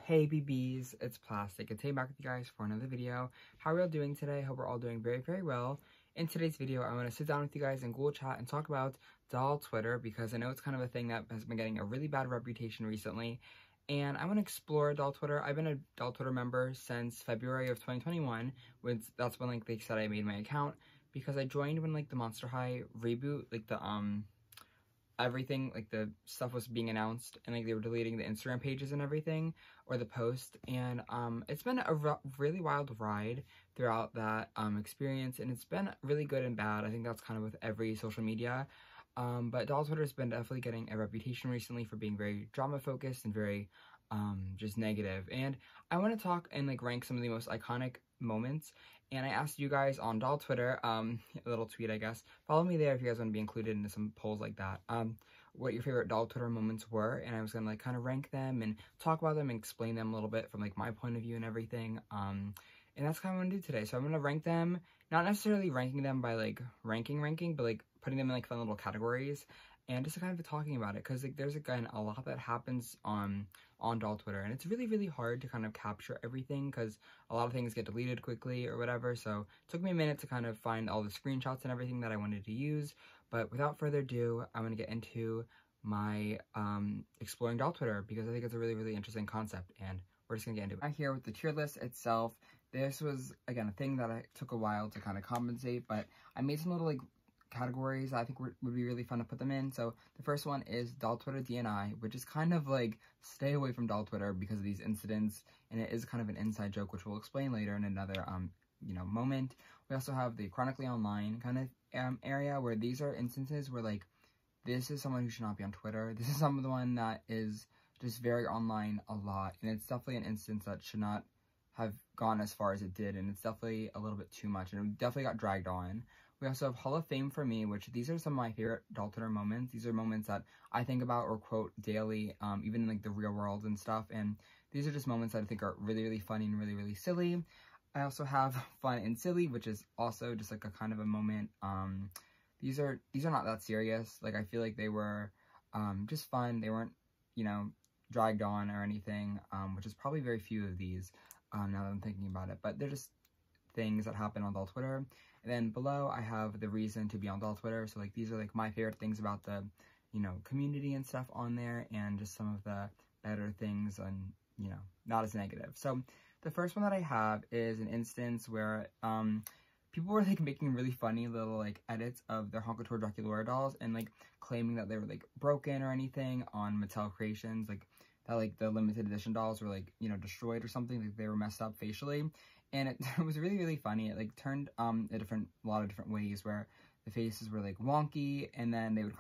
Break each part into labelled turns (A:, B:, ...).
A: Hey BBs, it's Plastic, and today I'm back with you guys for another video. How are we all doing today? Hope we're all doing very, very well. In today's video, I want to sit down with you guys in Google Chat and talk about doll Twitter, because I know it's kind of a thing that has been getting a really bad reputation recently, and I want to explore doll Twitter. I've been a doll Twitter member since February of 2021, that's when like they said I made my account, because I joined when like the Monster High reboot, like the everything, like the stuff was being announced and like they were deleting the Instagram pages and everything, or the post, and it's been a really wild ride throughout that experience, and it's been really good and bad. I think that's kind of with every social media, but doll Twitter has been definitely getting a reputation recently for being very drama focused and very just negative, and I want to talk and like rank some of the most iconic moments. And I asked you guys on doll Twitter, a little tweet, I guess. Follow me there if you guys want to be included in some polls like that. What your favorite doll Twitter moments were, and I was gonna like kind of rank them and talk about them and explain them a little bit from like my point of view and everything. And that's kind of what I'm gonna do today. So I'm gonna rank them, not necessarily ranking them by like ranking, but like putting them in like fun little categories, and just kind of talking about it, because like there's again a lot that happens on doll Twitter, and it's really, really hard to kind of capture everything because a lot of things get deleted quickly or whatever. So it took me a minute to kind of find all the screenshots and everything that I wanted to use. But without further ado, I'm going to get into my exploring doll Twitter, because I think it's a really, really interesting concept, and we're just going to get into it. Right here with the tier list itself, this was, again, a thing that I took a while to kind of compensate, but I made some little, like, categories I think would be really fun to put them in. So the first one is doll Twitter DNI, which is kind of like stay away from doll Twitter because of these incidents, and it is kind of an inside joke, which we'll explain later in another moment. We also have the chronically online kind of area, where these are instances where like this is someone who should not be on Twitter. This is someone that is just very online a lot, and it's definitely an instance that should not have gone as far as it did, and it's definitely a little bit too much, and it definitely got dragged on. We also have Hall of Fame for me, which these are some of my favorite doll Twitter moments. These are moments that I think about or quote daily, even in like the real world and stuff. And these are just moments that I think are really, really funny and really, really silly. I also have Fun and Silly, which is also just like a kind of a moment. These are not that serious. Like I feel like they were just fun. They weren't, dragged on or anything, which is probably very few of these now that I'm thinking about it. But they're just things that happen on doll Twitter. And then below I have the reason to be on doll Twitter. So like these are like my favorite things about the, community and stuff on there, and just some of the better things and, not as negative. So the first one that I have is an instance where people were like making really funny little like edits of their Honk Couture Draculaura dolls, and like claiming that they were like broken or anything on Mattel Creations, like that like the limited edition dolls were like, destroyed or something, like they were messed up facially. And it was really, really funny. It like turned a lot of different ways, where the faces were like wonky, and then they would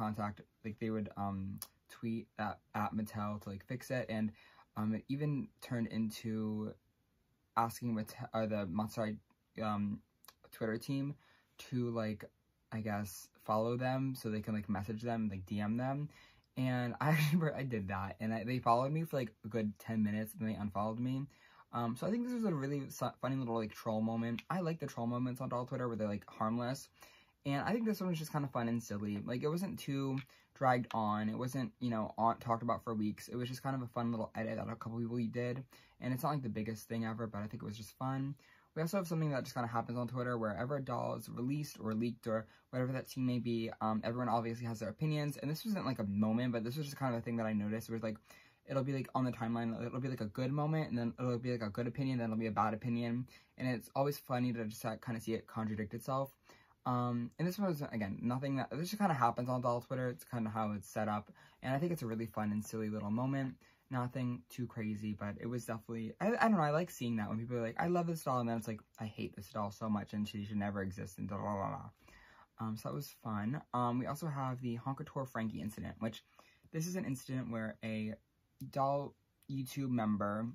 A: tweet at Mattel to like fix it, and it even turned into asking the Monster Twitter team to like, I guess, follow them so they can like message them, like DM them. And I did that, and they followed me for like a good 10 minutes, and they unfollowed me. So I think this was a really funny little like troll moment. I like the troll moments on doll Twitter where they're like harmless, and I think this one was just kind of fun and silly. Like it wasn't too dragged on. It wasn't talked about for weeks. It was just kind of a fun little edit that a couple people did, and it's not like the biggest thing ever, but I think it was just fun. We also have something that just kind of happens on Twitter, wherever a doll is released or leaked or whatever that scene may be. Everyone obviously has their opinions, and this wasn't like a moment, but this was just kind of a thing that I noticed. It was like, it'll be like on the timeline, it'll be like a good moment, and then it'll be like a good opinion, then it'll be a bad opinion, and it's always funny to just kind of see it contradict itself. And this one was, again, nothing that, this just kind of happens on doll Twitter. It's kind of how it's set up, and I think it's a really fun and silly little moment. Nothing too crazy, but it was definitely, I don't know, I like seeing that when people are like, I love this doll, and then it's like, I hate this doll so much, and she should never exist, and blah, blah, blah, blah. So that was fun. We also have the Honk Couture Frankie incident, which this is an incident where a doll YouTube member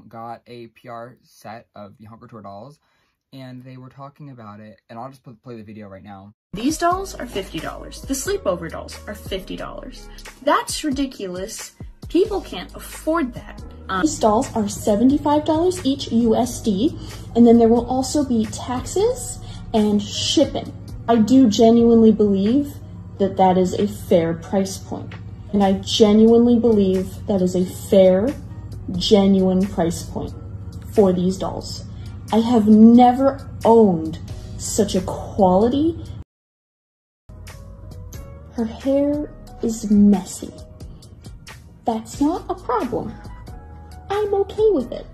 A: got a PR set of the Honk Couture dolls, and they were talking about it, and I'll just play the video right now.
B: These dolls are $50. The sleepover dolls are $50. That's ridiculous. People can't afford that.
C: These dolls are $75 each USD, and then there will also be taxes and shipping. I do genuinely believe that that is a fair price point. And I genuinely believe that is a fair genuine price point for these dolls. I have never owned such a quality. Her hair is messy. That's not a problem. I'm okay with it.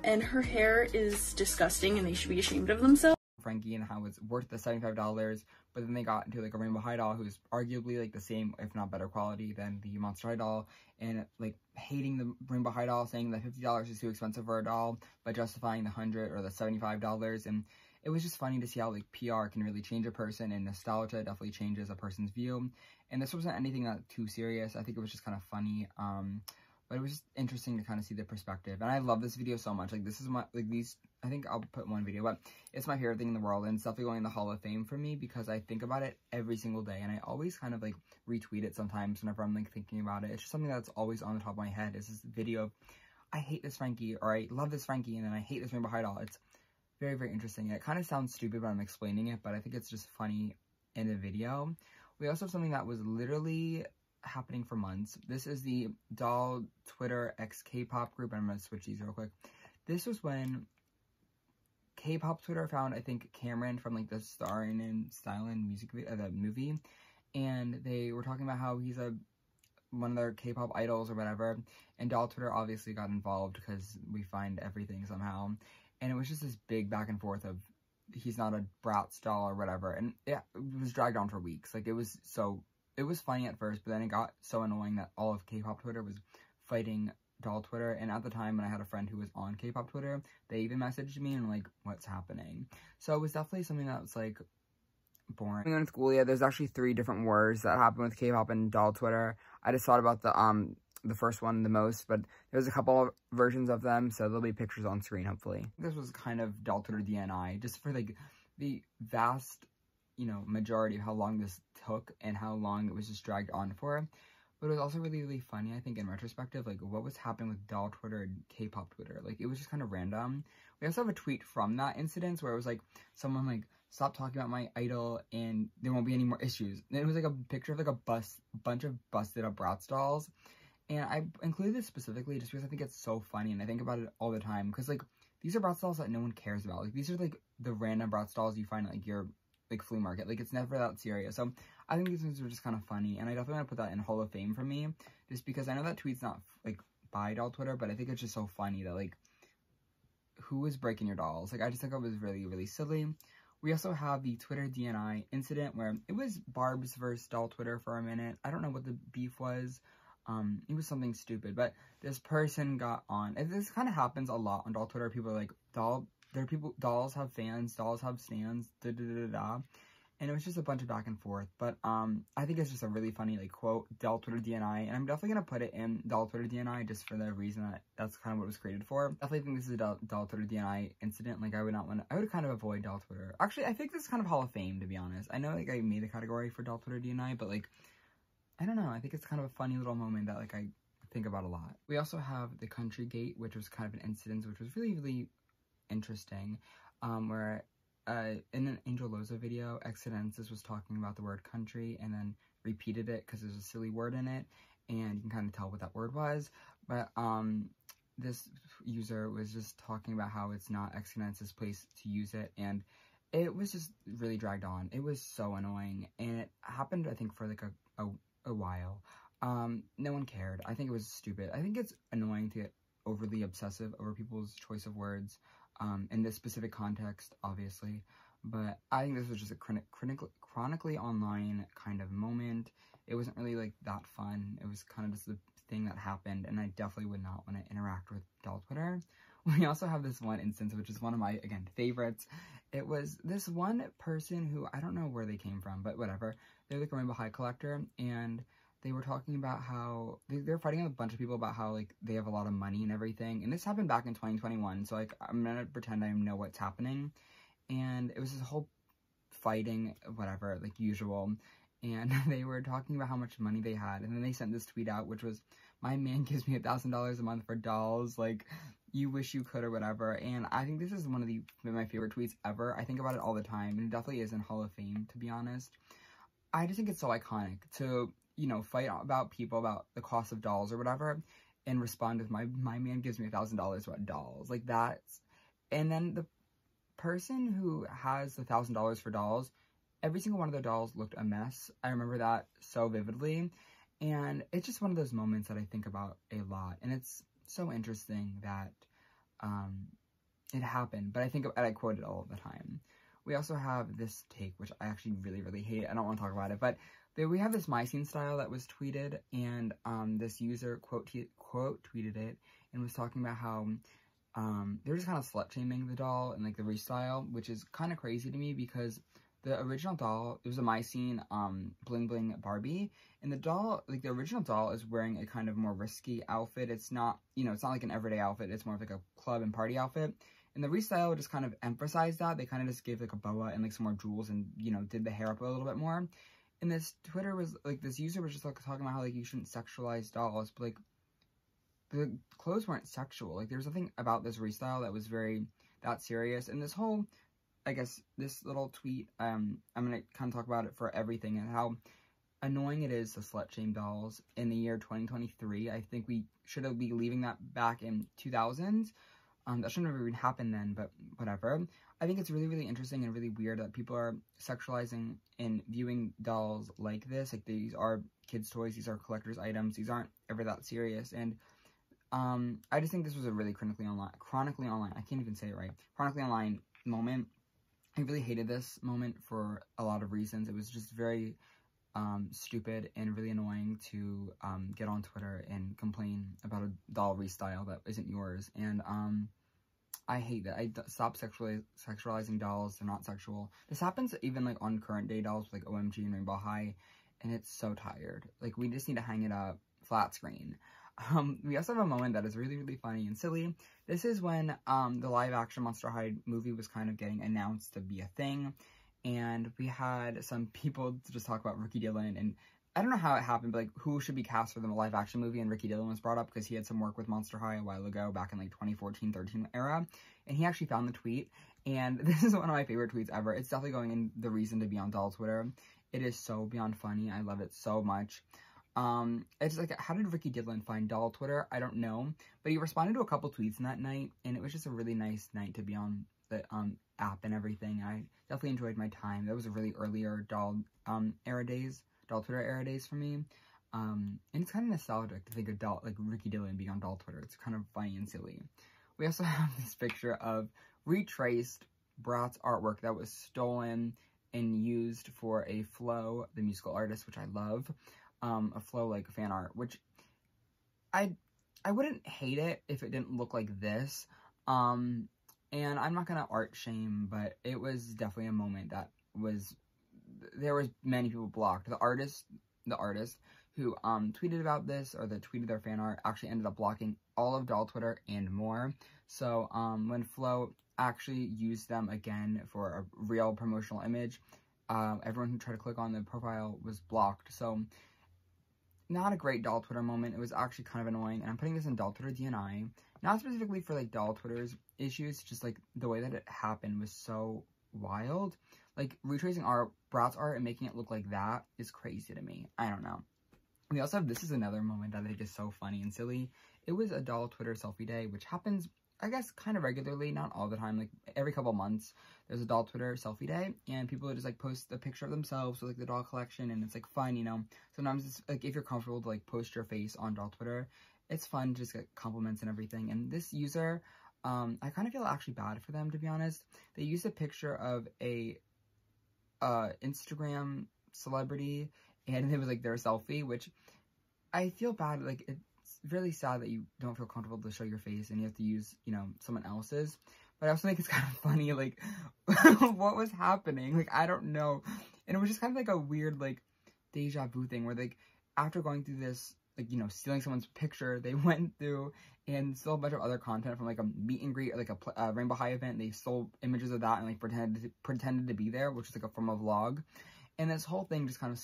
B: And her hair is disgusting and they should be ashamed of themselves.
A: Frankie and how it's worth the $75, but then they got into like a rainbow high doll who's arguably like the same, if not better quality than the Monster High doll, and like hating the rainbow high doll, saying that $50 is too expensive for a doll, but justifying the $100 or the $75. And it was just funny to see how like PR can really change a person, and nostalgia definitely changes a person's view. And this wasn't anything that too serious. I think it was just kind of funny. But it was just interesting to kind of see the perspective. And I love this video so much. Like, this is my, like, these, I think I'll put one video, but it's my favorite thing in the world. And it's definitely going in the Hall of Fame for me because I think about it every single day. And I always kind of, like, retweet it sometimes whenever I'm, like, thinking about it. It's just something that's always on the top of my head. Is this video of, I hate this Frankie, or I love this Frankie, and then I hate this Rainbow High doll. It's very, very interesting. It kind of sounds stupid when I'm explaining it, but I think it's just funny in the video. We also have something that was literally happening for months. This is the doll Twitter x K-pop group. I'm gonna switch these real quick. This was when K-pop Twitter found, I think, Cameron from like the Starring and Styling music video, the movie, and they were talking about how he's one of their K-pop idols or whatever. And doll Twitter obviously got involved because we find everything somehow, and it was just this big back and forth of he's not a Bratz doll or whatever, and it was dragged on for weeks. Like, it was funny at first, but then it got so annoying that all of K-pop Twitter was fighting doll Twitter. And at the time, when I had a friend who was on K-pop Twitter, they even messaged me and like, what's happening? So it was definitely something that was like boring. In school, yeah, there's actually 3 different wars that happen with K-pop and doll Twitter. I just thought about the first one the most, but there's a couple of versions of them, so there'll be pictures on screen, hopefully. This was kind of doll Twitter DNI, just for like the vast, you know, majority of how long this took and how long it was just dragged on for. But it was also really, really funny, I think, in retrospective, like, what was happening with doll Twitter and K-pop Twitter. Like, it was just kind of random. We also have a tweet from that incident where it was like, someone like, stop talking about my idol and there won't be any more issues. And it was like a picture of like a bunch of busted up Bratz dolls. And I included this specifically just because I think it's so funny, and I think about it all the time, because like, these are Bratz dolls that no one cares about. Like, these are like the random Bratz dolls you find at like your like flea market. Like, it's never that serious. So I think these things were just kind of funny, and I definitely want to put that in Hall of Fame for me, just because I know that tweet's not like by doll Twitter, but I think it's just so funny that like, who is breaking your dolls? Like, I just think it was really, really silly. We also have the Twitter DNI incident where it was Barb's versus doll Twitter for a minute. I don't know what the beef was. It was something stupid, but this person got on, and this kind of happens a lot on doll Twitter. People are like, dolls have fans, dolls have stands, and it was just a bunch of back and forth. But I think it's just a really funny like quote, doll Twitter DNI, and I'm definitely gonna put it in doll Twitter DNI just for the reason that that's kind of what it was created for. Definitely think this is a doll Twitter DNI incident. Like, I would kind of avoid doll Twitter. Actually, I think this is kind of Hall of Fame, to be honest. I know like I made the category for doll Twitter DNI, but like, I don't know, I think it's kind of a funny little moment that like I think about a lot. We also have the Country Gate, which was kind of an incident which was really, really interesting, where in an Angel Loza video, Excellences was talking about the word country and then repeated it because there's a silly word in it, and you can kind of tell what that word was. But this user was just talking about how it's not Excellences' place to use it, and it was just really dragged on. It was so annoying, and it happened, I think, for like a while. No one cared. I think it was stupid. I think it's annoying to get overly obsessive over people's choice of words, in this specific context, obviously, but I think this was just a chronically online kind of moment. It wasn't really like that fun. It was kind of just the thing that happened, and I definitely would not want to interact with doll Twitter. We also have this one instance, which is one of my, again, favorites. It was this one person who, I don't know where they came from, but whatever. They're like a Rainbow High collector, and they were talking about how they're fighting with a bunch of people about how like they have a lot of money and everything. And this happened back in 2021, so like I'm gonna pretend I know what's happening. And it was this whole fighting, whatever, like usual. And they were talking about how much money they had, and then they sent this tweet out, which was, "My man gives me $1,000 a month for dolls. Like, you wish you could," or whatever. And I think this is one of my favorite tweets ever. I think about it all the time, and it definitely is in Hall of Fame, to be honest. I just think it's so iconic to, you know, fight about people about the cost of dolls or whatever, and respond with my man gives me $1,000 about dolls. Like that's, and then the person who has the $1,000 for dolls, every single one of their dolls looked a mess. I remember that so vividly. And it's just one of those moments that I think about a lot. And it's so interesting that it happened. But I quote it all the time. We also have this take, which I actually really, really hate. I don't want to talk about it. But we have this My Scene style that was tweeted. And this user quote tweeted it and was talking about how they're just kind of slut-shaming the doll and like the restyle, which is kind of crazy to me because the original doll, it was a My Scene bling bling Barbie, and the doll, like the original doll is wearing a kind of more risky outfit. It's not, you know, it's not like an everyday outfit. It's more of like a club and party outfit. And the restyle just kind of emphasized that. They kind of just gave like a boa and like some more jewels and, you know, did the hair up a little bit more. And this Twitter was like, this user was just like talking about how like you shouldn't sexualize dolls, but like the clothes weren't sexual. Like there's nothing about this restyle that was that serious. And this whole, I guess, this little tweet, I'm going to kind of talk about it for everything and how annoying it is to slut-shame dolls in the year 2023. I think we should have been leaving that back in 2000s. That shouldn't have even happened then, but whatever. I think it's really, really interesting and really weird that people are sexualizing and viewing dolls like this. Like, these are kids' toys, these are collector's items, these aren't ever that serious. And I just think this was a really chronically online, I can't even say it right, chronically online moment. I really hated this moment for a lot of reasons. It was just very stupid and really annoying to get on Twitter and complain about a doll restyle that isn't yours. And I hate that. Stop sexualizing dolls. They're not sexual. This happens even like on current day dolls like OMG and Rainbow High, and it's so tired. Like, we just need to hang it up flat screen. We also have a moment that is really, really funny and silly. This is when the live-action Monster High movie was kind of getting announced to be a thing, and we had some people to just talk about Ricky Dillon, and I don't know how it happened, but like, who should be cast for the live-action movie, and Ricky Dillon was brought up because he had some work with Monster High a while ago, back in like 2014-13 era, and he actually found the tweet, and this is one of my favorite tweets ever. It's definitely going in the reason to be on doll Twitter. It is so beyond funny. I love it so much. It's like, how did Ricky Dillon find doll Twitter? I don't know, but he responded to a couple tweets in that night, and it was just a really nice night to be on the app and everything. I definitely enjoyed my time. That was a really earlier doll Twitter era days for me. And it's kind of nostalgic to think of like Ricky Dillon being on doll Twitter. It's kind of funny and silly. We also have this picture of retraced Bratz artwork that was stolen and used for a Flo, the musical artist, which I love. A Flo like fan art, which I wouldn't hate it if it didn't look like this. And I'm not gonna art shame, but it was definitely a moment that was, there was many people blocked. The artist who tweeted about this, or that tweeted their fan art, actually ended up blocking all of doll Twitter and more. So when Flo actually used them again for a real promotional image, everyone who tried to click on the profile was blocked. So not a great doll Twitter moment. It was actually kind of annoying, and I'm putting this in doll Twitter DNI, not specifically for like doll Twitter's issues, just like the way that it happened was so wild. Like, retracing our Bratz art and making it look like that is crazy to me. I don't know. We also have, this is another moment that I think is so funny and silly. It was a doll Twitter selfie day, which happens, I guess, kind of regularly, not all the time. Like, every couple months, there's a doll Twitter selfie day, and people would just, like, post a picture of themselves with, like, the doll collection, and it's, like, fun, you know? Sometimes it's, like, if you're comfortable to, like, post your face on doll Twitter, it's fun to just get compliments and everything. And this user, I kind of feel actually bad for them, to be honest. They used a picture of a Instagram celebrity, and it was, like, their selfie, which I feel bad. Like, it's really sad that you don't feel comfortable to show your face and you have to use, you know, someone else's. But I also think it's kind of funny, like, what was happening? Like, I don't know. And it was just kind of like a weird, like, deja vu thing where, like, after going through this, like, you know, stealing someone's picture, they went through and stole a bunch of other content from, like, a meet and greet or, like, a Rainbow High event. They stole images of that and, like, pretended to be there, which is, like, a form of vlog. And this whole thing just kind of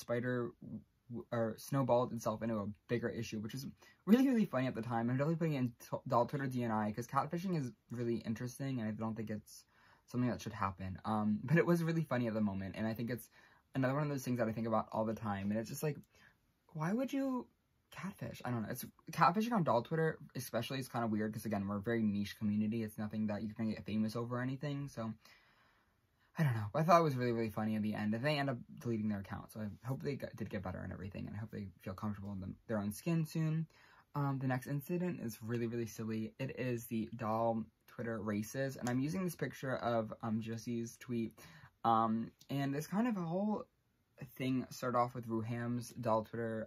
A: snowballed itself into a bigger issue, which is really, really funny at the time. I'm definitely putting it in doll Twitter DNI, because catfishing is really interesting, and I don't think it's something that should happen. But it was really funny at the moment, and I think it's another one of those things that I think about all the time, and it's just like, why would you catfish. I don't know. It's catfishing on doll Twitter, especially, is kind of weird because, again, we're a very niche community. It's nothing that you're gonna get famous over or anything. So I don't know. But I thought it was really, really funny at the end. And they end up deleting their account. So I hope they did get better and everything. And I hope they feel comfortable in their own skin soon. The next incident is really, really silly. It is the doll Twitter races. And I'm using this picture of Jesse's tweet. And it's kind of a whole thing started off with Ruham's doll Twitter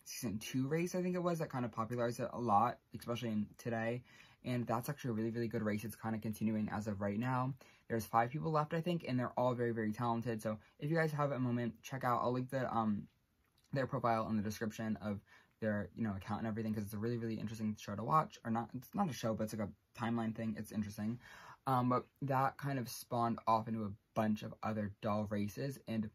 A: season 2 race, I think it was, that kind of popularized it a lot, especially in today. And that's actually a really, really good race. It's kind of continuing as of right now. There's 5 people left, I think, and they're all very, very talented. So if you guys have a moment, check out. I'll link their profile in the description of their, account and everything, because it's a really, really interesting show to watch. Or not, it's not a show, but it's like a timeline thing. It's interesting. But that kind of spawned off into a bunch of other doll races, and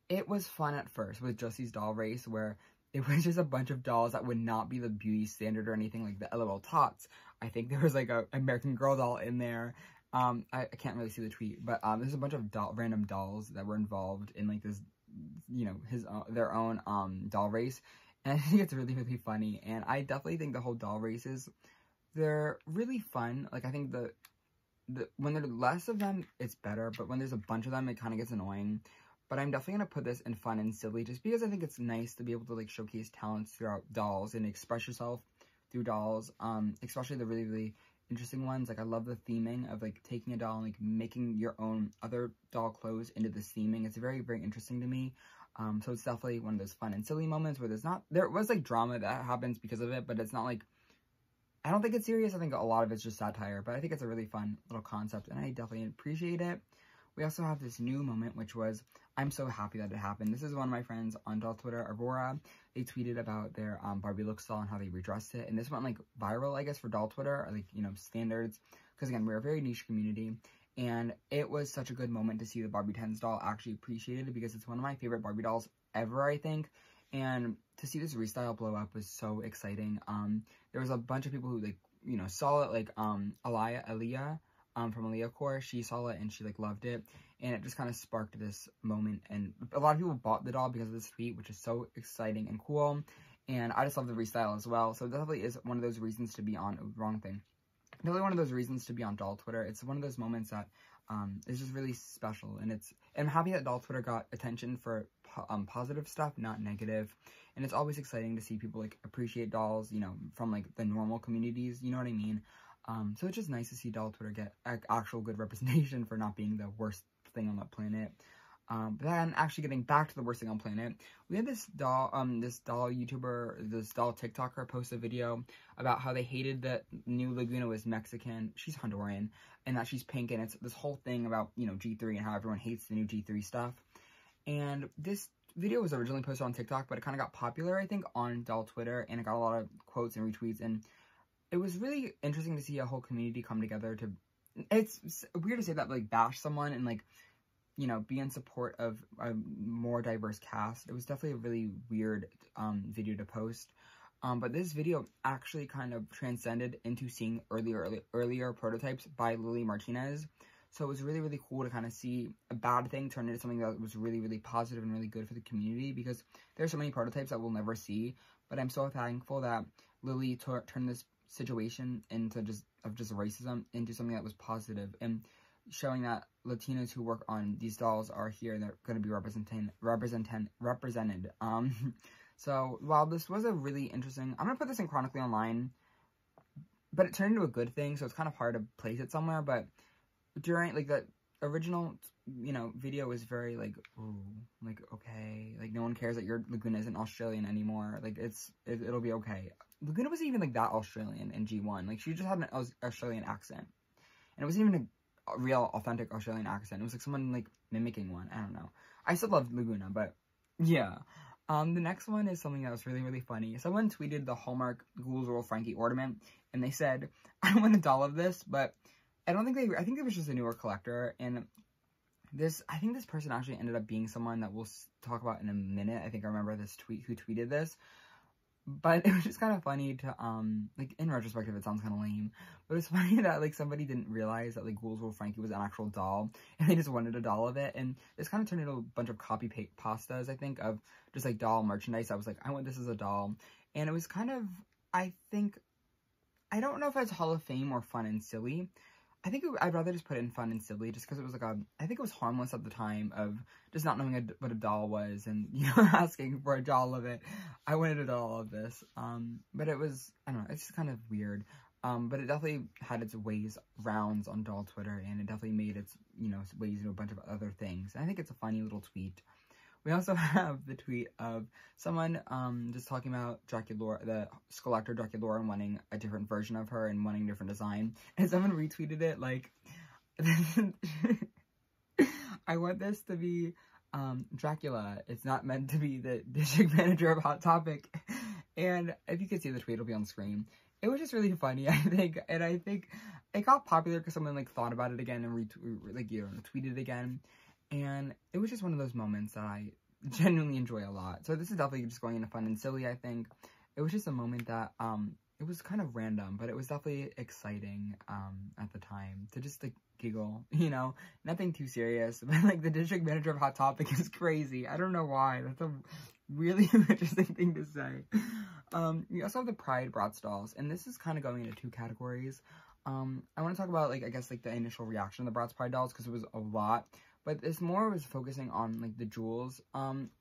A: it was fun at first with Jesse's doll race, where it was just a bunch of dolls that would not be the beauty standard or anything, like the LOL Tots. I think there was like a American Girl doll in there. I can't really see the tweet, but there's a bunch of random dolls that were involved in like this, their own doll race. And I think it's really, really funny. And I definitely think the whole doll races, they're really fun. Like, I think when there's less of them, it's better. But when there's a bunch of them, it kind of gets annoying. But I'm definitely going to put this in fun and silly, just because I think it's nice to be able to, like, showcase talents throughout dolls and express yourself through dolls, especially the really, really interesting ones. Like, I love the theming of, like, taking a doll and, like, making your own other doll clothes into this theming. It's very, very interesting to me. So it's definitely one of those fun and silly moments where there was, like, drama that happens because of it, but it's not, like, I don't think it's serious. I think a lot of it's just satire, but I think it's a really fun little concept, and I definitely appreciate it. We also have this new moment, which was, I'm so happy that it happened. This is one of my friends on doll Twitter, Aurora. They tweeted about their Barbie look style and how they redressed it. And this went, like, viral, I guess, for doll Twitter, or, like, standards. Because, again, we're a very niche community. And it was such a good moment to see the Barbie 10s doll actually appreciated, because it's one of my favorite Barbie dolls ever, I think. And to see this restyle blow up was so exciting. There was a bunch of people who, like, saw it, like, Aaliyah. From Aaliyah Core, she saw it and she, like, loved it, and it just kind of sparked this moment, and a lot of people bought the doll because of this tweet, which is so exciting and cool, and I just love the restyle as well. So it definitely is one of those reasons to be on, definitely one of those reasons to be on doll Twitter. It's one of those moments that is just really special, and I'm happy that doll Twitter got attention for positive stuff, not negative, and it's always exciting to see people, like, appreciate dolls, from, like, the normal communities, you know what I mean? So it's just nice to see doll Twitter get actual good representation for not being the worst thing on the planet. But then actually getting back to the worst thing on the planet, we had this doll YouTuber, this doll TikToker post a video about how they hated that new Laguna was Mexican. She's Honduran, and that she's pink, and it's this whole thing about, G3 and how everyone hates the new G3 stuff. And this video was originally posted on TikTok, but it kind of got popular, I think, on doll Twitter, and it got a lot of quotes and retweets, and it was really interesting to see a whole community come together to, it's weird to say that, like, bash someone and, like, be in support of a more diverse cast. It was definitely a really weird video to post. But this video actually kind of transcended into seeing earlier prototypes by Lily Martinez. So it was really, really cool to kind of see a bad thing turn into something that was really, really positive and really good for the community, because there's so many prototypes that we'll never see. But I'm so thankful that Lily turned this situation into just racism into something that was positive, and showing that Latinos who work on these dolls are here and they're going to be represented. So while this was a really interesting, I'm going to put this in chronically online, but it turned into a good thing, so it's kind of hard to place it somewhere. But during, like, the original, video was very, like, ooh, like, okay, like, no one cares that your Laguna isn't Australian anymore, like, it'll be okay. Laguna wasn't even, like, that Australian in G1, like, she just had an Australian accent, and it wasn't even a real, authentic Australian accent. It was, like, someone, like, mimicking one. I don't know. I still loved Laguna, but, yeah. The next one is something that was really, really funny. Someone tweeted the Hallmark Ghouls Roll Frankie ornament, and they said, I want a doll of this, but I think it was just a newer collector, and I think this person actually ended up being someone that we'll talk about in a minute. I think I remember this who tweeted this. But it was just kind of funny to, like, in retrospective, it sounds kind of lame, but it's funny that, like, somebody didn't realize that, like, Ghouls Roll Frankie was an actual doll, and they just wanted a doll of it, and this kind of turned into a bunch of copy-paste pastas, I think, of just, like, doll merchandise. I was like, I want this as a doll, and it was kind of, I don't know if it's Hall of Fame or fun and silly. I'd rather just put it in fun and silly, just because it was like I think it was harmless at the time of just not knowing what a doll was, and, you know, asking for a doll of it. I wanted a doll of this, but it was, I don't know, it's just kind of weird, but it definitely had its rounds on doll Twitter, and it definitely made its, you know, ways into a bunch of other things, and I think it's a funny little tweet. We also have the tweet of someone just talking about Draculaura, the skull actor Draculaura, and wanting a different version of her and wanting a different design. And someone retweeted it like, I want this to be Dracula. It's not meant to be the district manager of Hot Topic. And if you can see the tweet, it'll be on screen. It was just really funny, I think. And I think it got popular because someone like thought about it again and tweeted it again. And it was just one of those moments that I genuinely enjoy a lot. So this is definitely just going into fun and silly, I think. It was just a moment that, it was kind of random, but it was definitely exciting, at the time to just, like, giggle, you know? Nothing too serious, but, like, the district manager of Hot Topic is crazy. I don't know why. That's a really interesting thing to say. We also have the Pride Bratz dolls, and this is kind of going into two categories. I want to talk about, like, I guess, like, the initial reaction of the Bratz Pride dolls, because it was a lot. But this more was focusing on, like, the Jules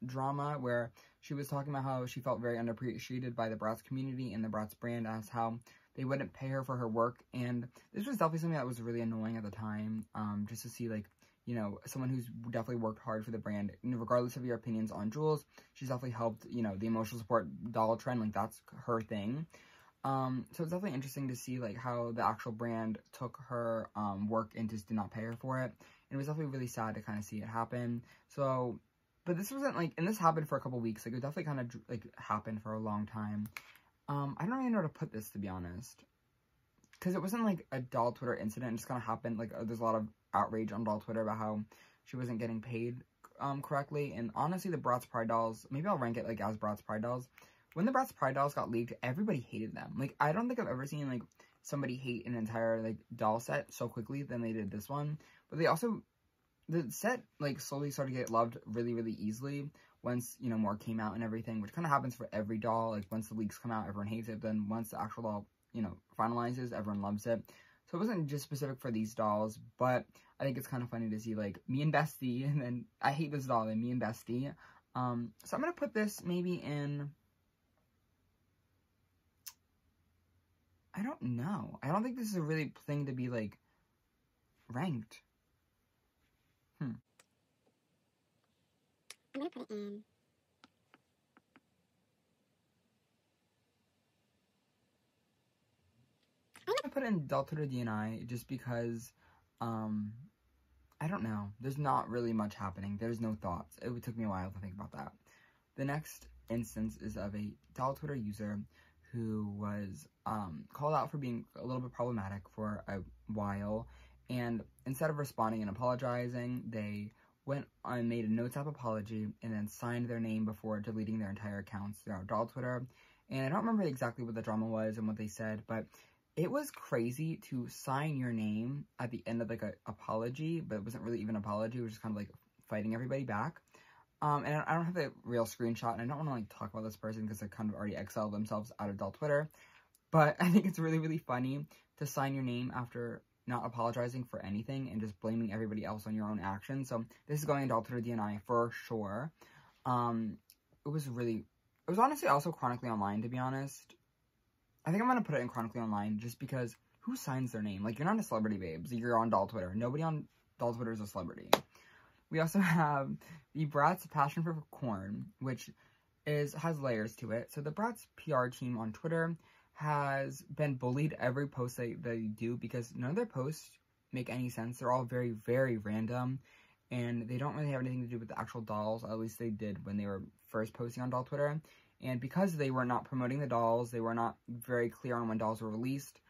A: drama, where she was talking about how she felt very underappreciated by the Bratz community and the Bratz brand, as how they wouldn't pay her for her work. And this was definitely something that was really annoying at the time, just to see, like, you know, someone who's definitely worked hard for the brand. You know, regardless of your opinions on Jules, she's definitely helped, you know, the emotional support doll trend. Like, that's her thing. So it's definitely interesting to see, like, how the actual brand took her work and just did not pay her for it. And it was definitely really sad to kind of see it happen. So, but this wasn't, like, and this happened for a couple weeks. Like, it definitely kind of, like, happened for a long time. I don't really know where to put this, to be honest. Because it wasn't, like, a doll Twitter incident. It just kind of happened. Like, there's a lot of outrage on doll Twitter about how she wasn't getting paid correctly. And honestly, the Bratz Pride dolls, maybe I'll rank it, like, as Bratz Pride dolls. When the Bratz Pride dolls got leaked, everybody hated them. Like, I don't think I've ever seen, like, somebody hate an entire, like, doll set so quickly than they did this one. But they also, the set, like, slowly started to get loved really, really easily once, you know, more came out and everything, which kind of happens for every doll. Like, once the leaks come out, everyone hates it. Then once the actual doll, you know, finalizes, everyone loves it. So it wasn't just specific for these dolls, but I think it's kind of funny to see, like, me and Bestie, and then I hate this doll, and me and Bestie. So I'm going to put this maybe in, I don't know. I don't think this is a really thing to be, like, ranked. I'm gonna put it in. I'm gonna put it in Delta to DNI just because, I don't know. There's not really much happening. There's no thoughts. It took me a while to think about that. The next instance is of a doll Twitter user who was called out for being a little bit problematic for a while, and instead of responding and apologizing, they went and made a no-tap apology and then signed their name before deleting their entire accounts throughout doll Twitter. And I don't remember exactly what the drama was and what they said, but it was crazy to sign your name at the end of, like, a apology, but it wasn't really even an apology. It was just kind of, like, fighting everybody back. And I don't have the real screenshot, and I don't want to, like, talk about this person because they kind of already exiled themselves out of doll Twitter. But I think it's really, really funny to sign your name after not apologizing for anything and just blaming everybody else on your own actions. So this is going into Twitter DNI for sure. It was honestly also chronically online, to be honest. I think I'm going to put it in chronically online just because who signs their name? Like, you're not a celebrity, babes. You're on doll Twitter. Nobody on doll Twitter is a celebrity. We also have the Bratz Passion for Corn, which has layers to it. So the Bratz PR team on Twitter has been bullied every post they do because none of their posts make any sense. They're all very, very random, and they don't really have anything to do with the actual dolls. At least they did when they were first posting on doll Twitter. And because they were not promoting the dolls, they were not very clear on when dolls were released,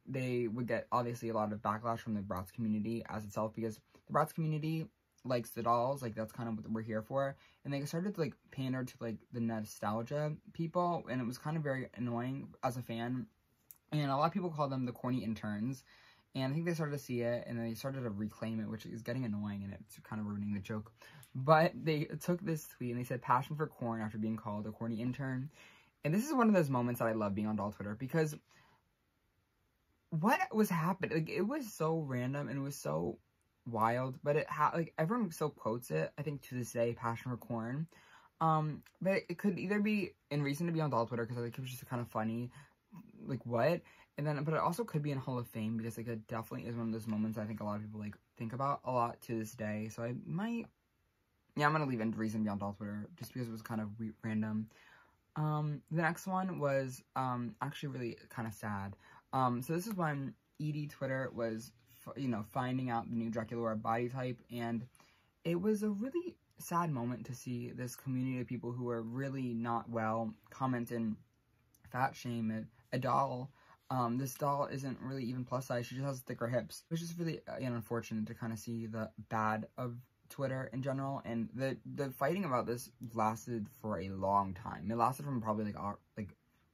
A: they would get, obviously, a lot of backlash from the Bratz community as itself, because the Bratz community likes the dolls. Like, that's kind of what we're here for. And they started to, like, pander to, like, the nostalgia people, and it was kind of very annoying as a fan. And a lot of people call them the corny interns. And I think they started to see it, and they started to reclaim it, which is getting annoying, and it's kind of ruining the joke. But they took this tweet, and they said, "Passion for corn," after being called a corny intern. And this is one of those moments that I love being on doll Twitter, because what was happening, like, it was so random and it was so wild, but like, everyone still quotes it, I think, to this day, passion for corn. But it could either be in reason to be on doll Twitter, because I think it was just kind of funny, like, what? And then, but it also could be in Hall of Fame, because, like, it definitely is one of those moments I think a lot of people, like, think about a lot to this day. So I might, yeah, I'm gonna leave in reason to be on doll Twitter, just because it was kind of random. The next one was, actually really kind of sad. So this is when Edie Twitter was, finding out the new Dracula body type, and it was a really sad moment to see this community of people who were really not well comment and fat shame a doll. This doll isn't really even plus size, she just has thicker hips, which is really unfortunate to kind of see the bad of Twitter in general. And the fighting about this lasted for a long time. It lasted from probably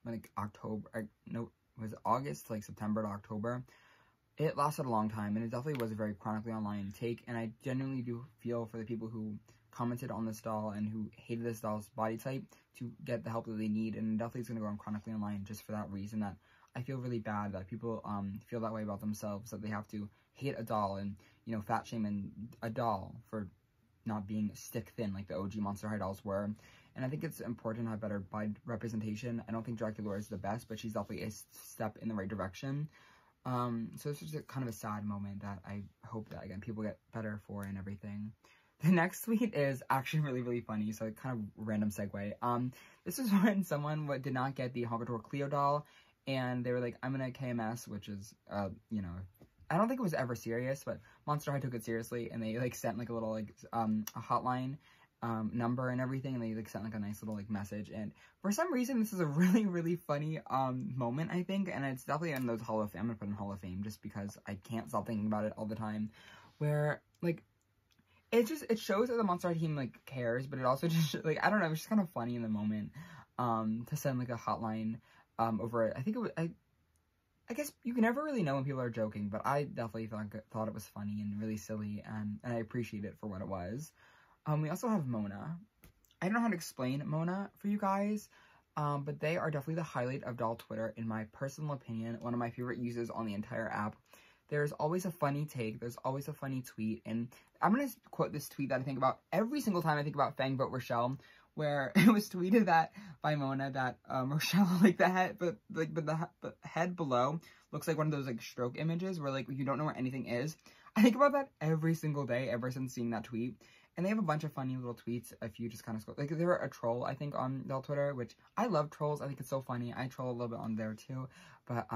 A: like October, no, was it August, like September to October. It lasted a long time, and it definitely was a very chronically online take, and I genuinely do feel for the people who commented on this doll and who hated this doll's body type to get the help that they need. And definitely it's going to go on chronically online just for that reason, that I feel really bad that people feel that way about themselves, that they have to hate a doll and, fat shame a doll for not being stick thin like the OG Monster High dolls were. And I think it's important to have better body representation. I don't think Dracula is the best, but she's definitely a step in the right direction. So it's just kind of a sad moment that I hope that, again, people get better for and everything. The next tweet is actually really, really funny, so kind of random segue. This was when someone did not get the Honkator Cleo doll, and they were like, I'm gonna KMS, which is, I don't think it was ever serious, but Monster High took it seriously, and they, like, sent, like, a little, like, a hotline number and everything, and they, like, sent, like, a nice little, like, message. And for some reason, this is a really, really funny moment, I think, and it's definitely in those Hall of Fame. I'm gonna put in Hall of Fame just because I can't stop thinking about it all the time, where, like, it shows that the Monster High team, like, cares, but it also just, like, I don't know, it's just kind of funny in the moment to send, like, a hotline over it. I think it was, I guess you can never really know when people are joking, but I definitely thought it was funny and really silly, and I appreciate it for what it was. We also have Mona. I don't know how to explain Mona for you guys, but they are definitely the highlight of doll Twitter, in my personal opinion. One of my favorite uses on the entire app. There's always a funny take, there's always a funny tweet, and I'm going to quote this tweet that I think about every single time I think about Fang Boat Rochelle, where it was tweeted that by Mona that Rochelle, like, the head, but the head below looks like one of those, like, stroke images where, like, you don't know where anything is. I think about that every single day ever since seeing that tweet. And they have a bunch of funny little tweets if you just kind of scroll. Like, they were a troll, I think, on doll Twitter, which I love trolls. I think it's so funny. I troll a little bit on there, too. But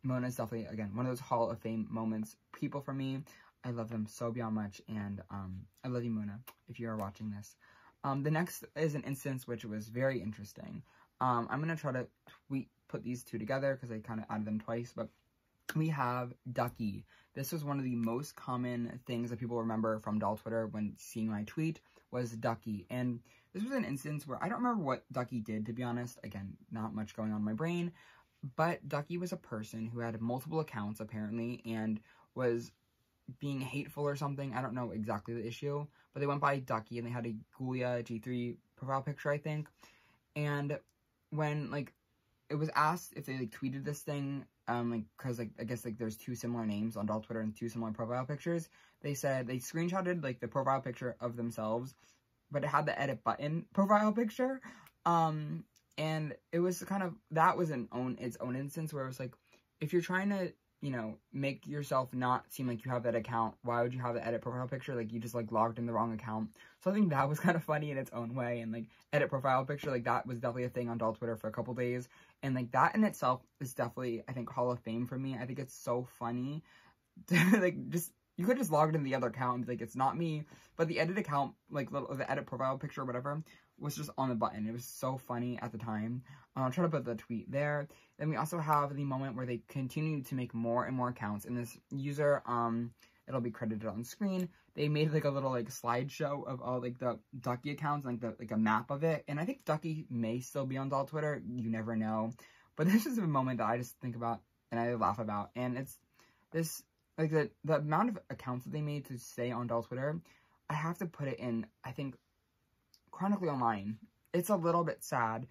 A: Mona is definitely, again, one of those Hall of Fame moments. People for me, I love them so beyond much. And I love you, Mona, if you are watching this. The next is an instance which was very interesting. I'm going to try to put these two together because I kind of added them twice. But we have Ducky. This was one of the most common things that people remember from doll Twitter when seeing my tweet was Ducky. And this was an instance where I don't remember what Ducky did, to be honest. Again, not much going on in my brain. But Ducky was a person who had multiple accounts, apparently, and was being hateful or something. I don't know exactly the issue. But they went by Ducky, and they had a Ghoulia G3 profile picture, I think. And when, like, it was asked if they, like, tweeted this thing, because, like, I guess, like, there's two similar names on doll Twitter and two similar profile pictures. They said they screenshotted, like, the profile picture of themselves, but it had the edit button profile picture. And it was kind of, that was its own instance where it was like, if you're trying to, make yourself not seem like you have that account, why would you have the edit profile picture? Like, you just, like, logged in the wrong account. So I think that was kind of funny in its own way. And, like, edit profile picture, like, that was definitely a thing on doll Twitter for a couple days. And, like, that in itself is definitely, I think, Hall of Fame for me. I think it's so funny to, like, just, you could just log it in the other account and be like, it's not me. But the edit account, like, the edit profile picture or whatever, was just on the button. It was so funny at the time. I'll try to put the tweet there. Then we also have the moment where they continue to make more and more accounts. And this user, it'll be credited on screen. They made, like, a little, like, slideshow of all, like, the Ducky accounts, like, a map of it. And I think Ducky may still be on doll Twitter. You never know. But this is a moment that I just think about and I laugh about. And it's this, like, the amount of accounts that they made to stay on doll Twitter, I have to put it in, I think, chronically online. It's a little bit sad,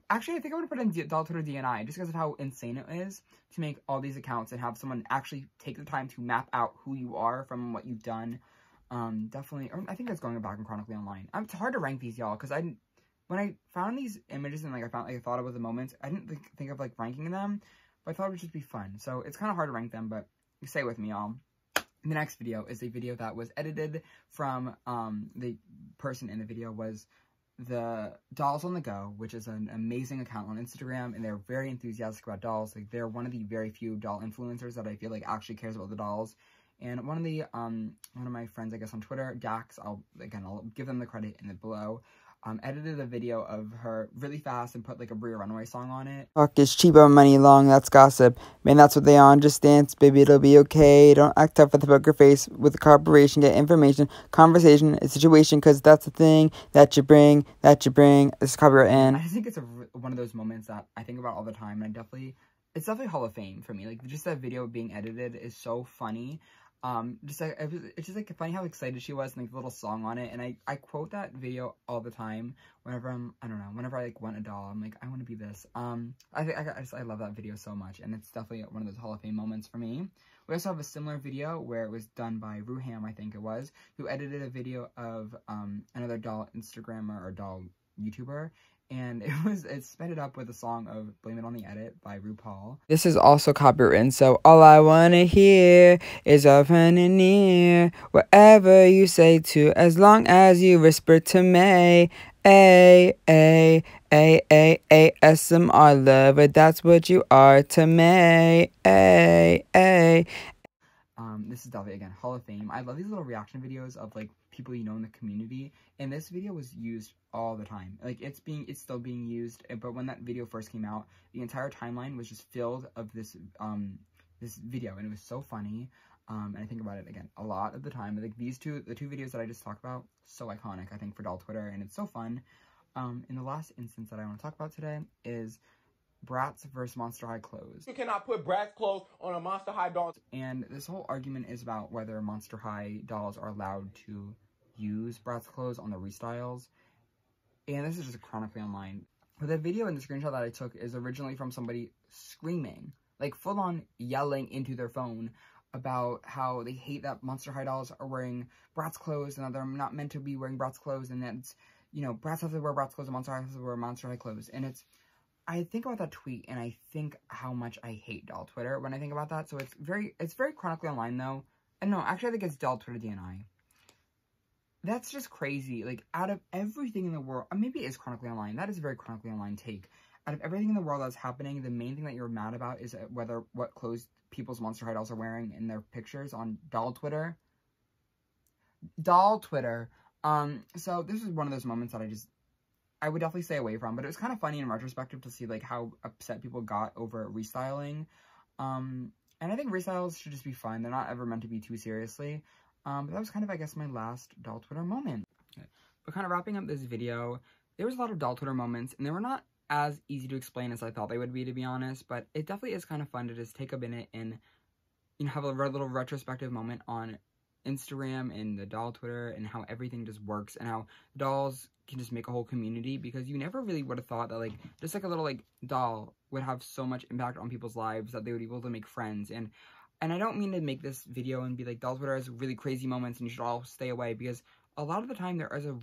A: Actually, I think I'm gonna put in doll Twitter DNI just because of how insane it is to make all these accounts and have someone actually take the time to map out who you are from what you've done. Definitely, or I think that's going back and chronically online. It's hard to rank these, y'all, because when I found these images and like I thought about the moments, I didn't think of like ranking them, but I thought it would just be fun. So it's kind of hard to rank them, but stay with me, y'all. The next video is a video that was edited from the person in the video was the Dolls on the Go, which is an amazing account on Instagram, and they're very enthusiastic about dolls. Like, they're one of the very few doll influencers that I feel like actually cares about the dolls. And one of my friends, I guess, on Twitter, Dax, I'll give them the credit in the below, edited a video of her really fast and put like a Bria Runaway song on it. Talk is cheap on money long, that's gossip. Man, that's what they on, just dance, baby, it'll be okay. Don't act tough with a poker face, with a corporation, get information, conversation, a situation, because that's the thing that you bring, this copyright in. I think it's one of those moments that I think about all the time, and it's definitely Hall of Fame for me. Like, just that video being edited is so funny. It's just like funny how excited she was and like the little song on it, and I quote that video all the time whenever whenever I like want a doll, I'm like, I want to be this. I love that video so much, and it's definitely one of those Hall of Fame moments for me. We also have a similar video where it was done by Ruham, I think it was, who edited a video of another doll Instagrammer or doll YouTuber, and it sped it up with a song of Blame It on the Edit by RuPaul. This is also copywritten, so all I wanna hear is often and near, whatever you say to, as long as you whisper to me. ASMR lover, that's what you are to me. This is definitely, again, Hall of Fame. I love these little reaction videos of like people you know in the community, and this video was used all the time. Like, it's still being used, but when that video first came out, the entire timeline was just filled of this this video, and it was so funny. And I think about it again a lot of the time. Like, the two videos that I just talked about, so iconic, I think, for doll Twitter, and it's so fun. And the last instance that I want to talk about today is Bratz versus Monster High clothes.
D: You cannot put Bratz clothes on a Monster High doll.
A: And this whole argument is about whether Monster High dolls are allowed to use Bratz clothes on the restyles. And this is just chronically online. But the video and the screenshot that I took is originally from somebody screaming, like full on yelling into their phone about how they hate that Monster High dolls are wearing Bratz clothes and that they're not meant to be wearing Bratz clothes, and that it's, you know, Bratz have to wear Bratz clothes and Monster High has to wear Monster High clothes. And I think about that tweet, and I think how much I hate doll Twitter when I think about that. So it's very chronically online, though. And no, actually, I think it's doll Twitter DNI. That's just crazy. Like, out of everything in the world, maybe it is chronically online. That is a very chronically online take. Out of everything in the world that's happening, the main thing that you're mad about is what clothes people's Monster High dolls are wearing in their pictures on doll Twitter. Doll Twitter. So this is one of those moments that I would definitely stay away from, but it was kind of funny in retrospective to see, like, how upset people got over restyling. And I think restyles should just be fun. They're not ever meant to be too seriously. But that was kind of, I guess, my last doll Twitter moment. Okay. But kind of wrapping up this video, there was a lot of doll Twitter moments, and they were not as easy to explain as I thought they would be, to be honest, but it definitely is kind of fun to just take a minute and, you know, have a little retrospective moment on Instagram and the doll Twitter and how everything just works and how dolls can just make a whole community, because you never really would have thought that, like, just like a little, like, doll would have so much impact on people's lives that they would be able to make friends. And I don't mean to make this video and be like, doll Twitter has really crazy moments and you should all stay away, because a lot of the time there is a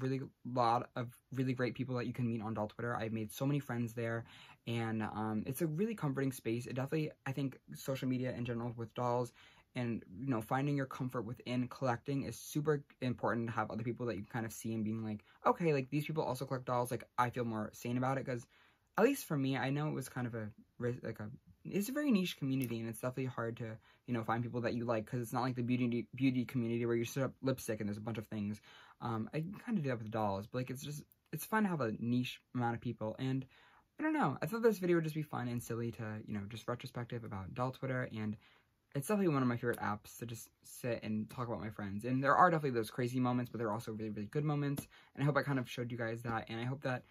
A: lot of really great people that you can meet on doll Twitter. I've made so many friends there, and it's a really comforting space. It definitely, I think, social media in general with dolls and, you know, finding your comfort within collecting is super important to have other people that you kind of see and being like, okay, like, these people also collect dolls. Like, I feel more sane about it, because at least for me, I know it was kind of it's a very niche community, and it's definitely hard to, you know, find people that you like, because it's not like the beauty community where you set up lipstick and there's a bunch of things. I kind of do that with dolls, but, like, it's fun to have a niche amount of people. And I don't know, I thought this video would just be fun and silly to, you know, just retrospective about doll Twitter, and it's definitely one of my favorite apps to just sit and talk about my friends. And there are definitely those crazy moments, but there are also really, really good moments, and I hope I kind of showed you guys that, and I hope that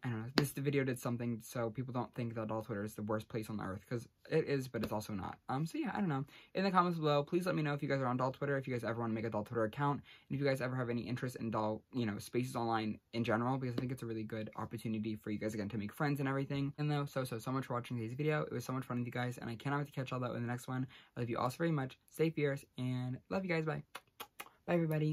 A: I don't know, this video did something so people don't think that doll Twitter is the worst place on the earth, because it is, but it's also not. So yeah, I don't know. In the comments below, please let me know if you guys are on doll Twitter, if you guys ever want to make a doll Twitter account, and if you guys ever have any interest in doll, you know, spaces online in general, because I think it's a really good opportunity for you guys, again, to make friends and everything. And though, so much for watching today's video. It was so much fun with you guys, and I cannot wait to catch all that in the next one. I love you all so very much. Stay fierce, and love you guys. Bye. Bye, everybody.